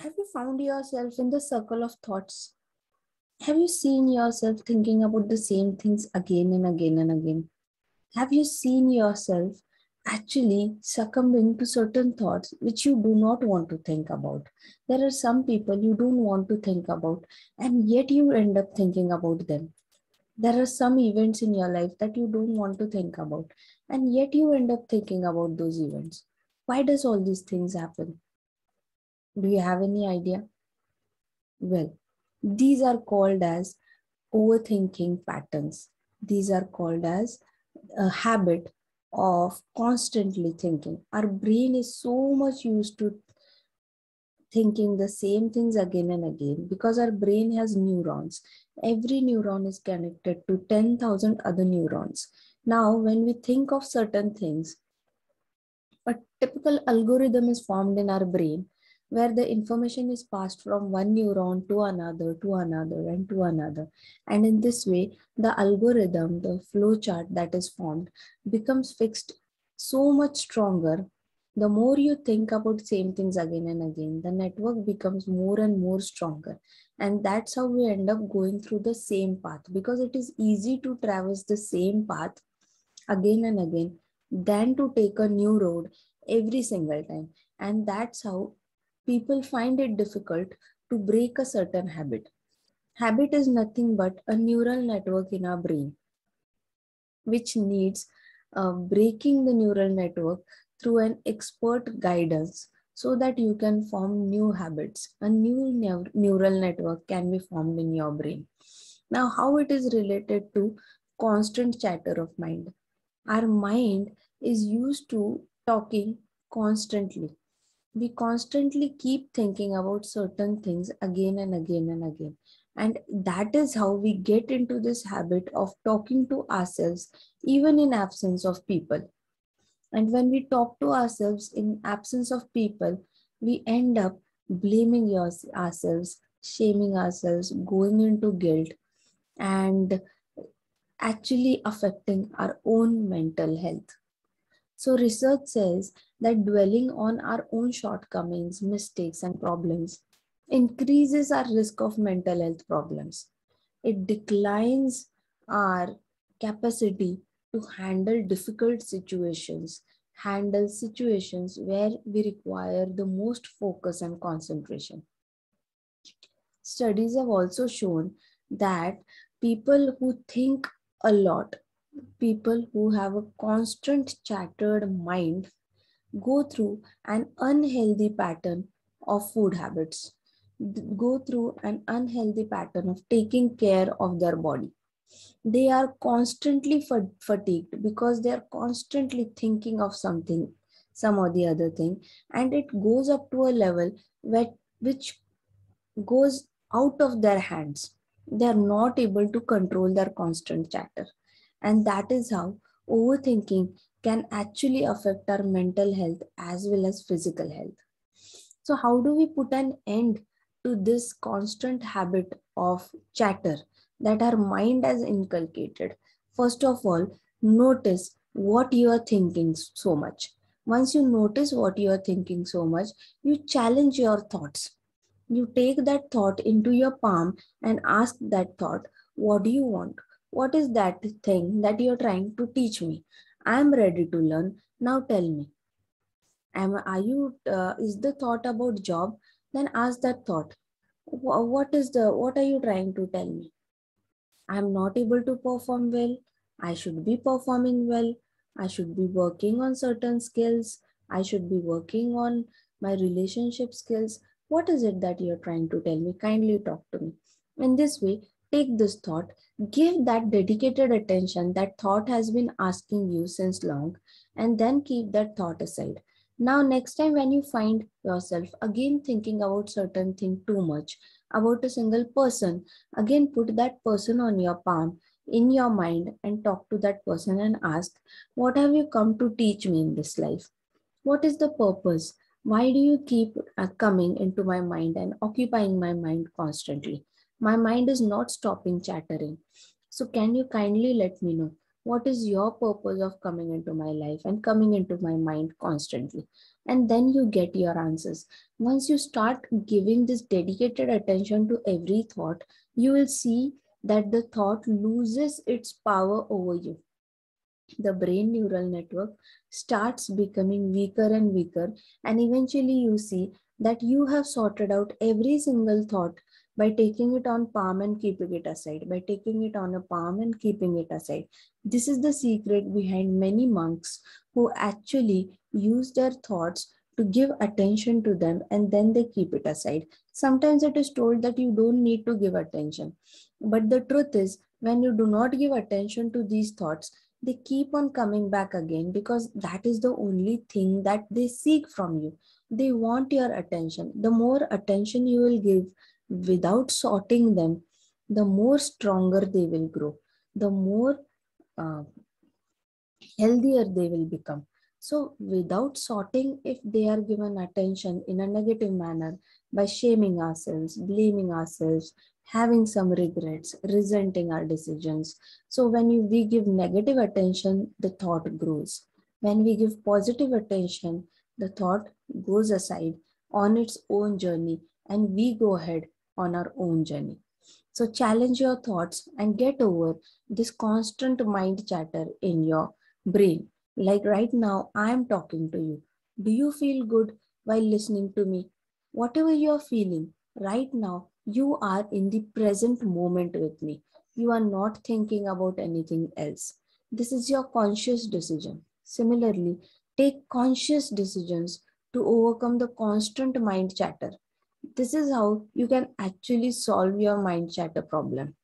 Have you found yourself in the circle of thoughts? Have you seen yourself thinking about the same things again and again and again? Have you seen yourself actually succumbing to certain thoughts which you do not want to think about? There are some people you don't want to think about, and yet you end up thinking about them. There are some events in your life that you don't want to think about, and yet you end up thinking about those events. Why does all these things happen? Do you have any idea? Well, these are called as overthinking patterns. These are called as a habit of constantly thinking. Our brain is so much used to thinking the same things again and again because our brain has neurons. Every neuron is connected to 10,000 other neurons. Now, when we think of certain things, a typical algorithm is formed in our brain where the information is passed from one neuron to another, and to another. And in this way, the algorithm, the flow chart that is formed, becomes fixed so much stronger. The more you think about same things again and again, the network becomes more and more stronger. And that's how we end up going through the same path because it is easy to traverse the same path again and again than to take a new road every single time. And that's how people find it difficult to break a certain habit. Habit is nothing but a neural network in our brain, which needs breaking the neural network through an expert guidance so that you can form new habits. A new neural network can be formed in your brain. Now, how it is related to constant chatter of mind? Our mind is used to talking constantly. We constantly keep thinking about certain things again and again and again. And that is how we get into this habit of talking to ourselves, even in absence of people. And when we talk to ourselves in absence of people, we end up blaming ourselves, shaming ourselves, going into guilt, and actually affecting our own mental health. So, research says that dwelling on our own shortcomings, mistakes, and problems increases our risk of mental health problems. It declines our capacity to handle difficult situations, handle situations where we require the most focus and concentration. Studies have also shown that people who think a lot, people who have a constant chattered mind, go through an unhealthy pattern of food habits, go through an unhealthy pattern of taking care of their body. They are constantly fatigued because they are constantly thinking of something, some or the other thing, and it goes up to a level which goes out of their hands. They are not able to control their constant chatter. And that is how overthinking can actually affect our mental health as well as physical health. So, how do we put an end to this constant habit of chatter that our mind has inculcated? First of all, notice what you are thinking so much. Once you notice what you are thinking so much, you challenge your thoughts. You take that thought into your palm and ask that thought, what do you want? What is that thing that you're trying to teach me? I'm ready to learn. Now tell me. Is the thought about job? Then ask that thought. What are you trying to tell me? I'm not able to perform well. I should be performing well. I should be working on certain skills. I should be working on my relationship skills. What is it that you're trying to tell me? Kindly talk to me. In this way, take this thought, give that dedicated attention that thought has been asking you since long, and then keep that thought aside. Now, next time when you find yourself again thinking about certain thing too much, about a single person, again put that person on your palm in your mind and talk to that person and ask, what have you come to teach me in this life? What is the purpose? Why do you keep coming into my mind and occupying my mind constantly? My mind is not stopping chattering. So can you kindly let me know What is your purpose of coming into my life and coming into my mind constantly? And then you get your answers. Once you start giving this dedicated attention to every thought, you will see that the thought loses its power over you. The brain neural network starts becoming weaker and weaker, and eventually you see that you have sorted out every single thought by taking it on palm and keeping it aside, by taking it on a palm and keeping it aside. This is the secret behind many monks who actually use their thoughts to give attention to them and then they keep it aside. Sometimes it is told that you don't need to give attention, but the truth is, when you do not give attention to these thoughts, they keep on coming back again, because that is the only thing that they seek from you. They want your attention. The more attention you will give without sorting them, the more stronger they will grow, the more uh, healthier they will become. So without sorting, if they are given attention in a negative manner, by shaming ourselves, blaming ourselves, having some regrets, resenting our decisions. So when we give negative attention, the thought grows. When we give positive attention, the thought goes aside on its own journey and we go ahead on our own journey. So challenge your thoughts and get over this constant mind chatter in your brain. Like right now, I am talking to you. Do you feel good while listening to me? Whatever you're feeling right now, you are in the present moment with me. You are not thinking about anything else. This is your conscious decision. Similarly, take conscious decisions to overcome the constant mind chatter. This is how you can actually solve your mind chatter problem.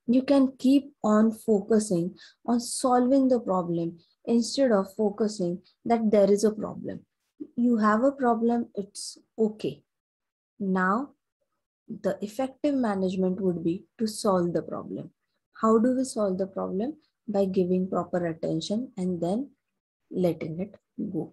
You can keep on focusing on solving the problem instead of focusing that there is a problem. You have a problem, it's okay. Now, the effective management would be to solve the problem. How do we solve the problem? By giving proper attention and then letting it go.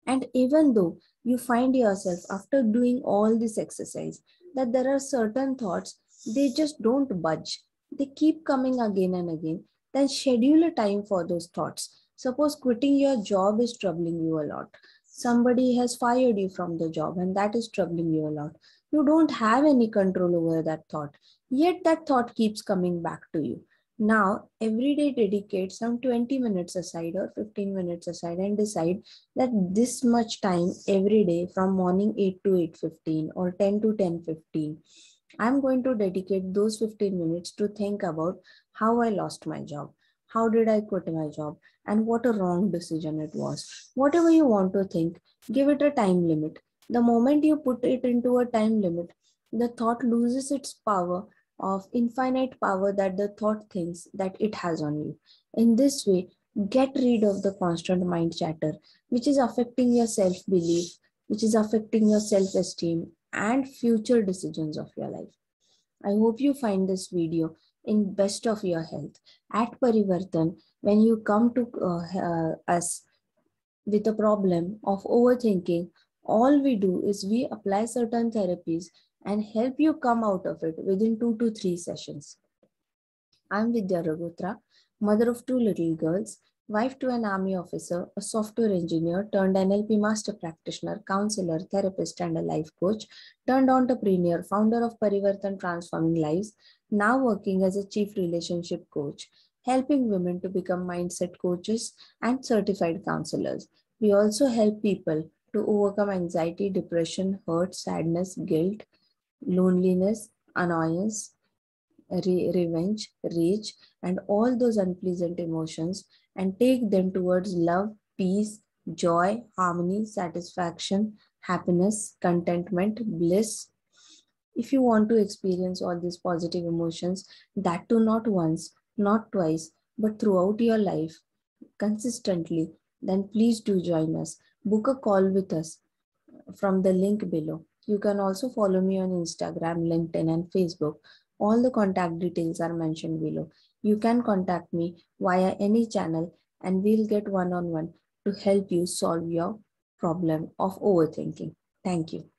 And even though you find yourself after doing all this exercise that there are certain thoughts, they just don't budge, they keep coming again and again, then schedule a time for those thoughts. Suppose quitting your job is troubling you a lot. Somebody has fired you from the job and that is troubling you a lot. You don't have any control over that thought, yet that thought keeps coming back to you. Now, every day dedicate some 20 minutes aside or 15 minutes aside and decide that this much time every day from morning 8 to 8:15 or 10 to 10:15, I'm going to dedicate those 15 minutes to think about how I lost my job, how did I quit my job, and what a wrong decision it was. Whatever you want to think, give it a time limit. The moment you put it into a time limit, the thought loses its power of infinite power that the thought thinks that it has on you. In this way, get rid of the constant mind chatter, which is affecting your self belief, which is affecting your self esteem and future decisions of your life. I hope you find this video in best of your health. At Parivartan, when you come to us with a problem of overthinking, all we do is we apply certain therapies and help you come out of it within 2 to 3 sessions. I'm Vidya Ragutra, mother of 2 little girls, wife to an army officer, a software engineer turned NLP master practitioner, counselor, therapist, and a life coach, turned entrepreneur, founder of Parivartan Transforming Lives, now working as a chief relationship coach, helping women to become mindset coaches and certified counselors. We also help people to overcome anxiety, depression, hurt, sadness, guilt, loneliness, annoyance, revenge, rage, and all those unpleasant emotions and take them towards love, peace, joy, harmony, satisfaction, happiness, contentment, bliss. If you want to experience all these positive emotions, that too not once, not twice, but throughout your life, consistently, then please do join us. Book a call with us from the link below. You can also follow me on Instagram, LinkedIn, and Facebook. All the contact details are mentioned below. You can contact me via any channel and we'll get one-on-one to help you solve your problem of overthinking. Thank you.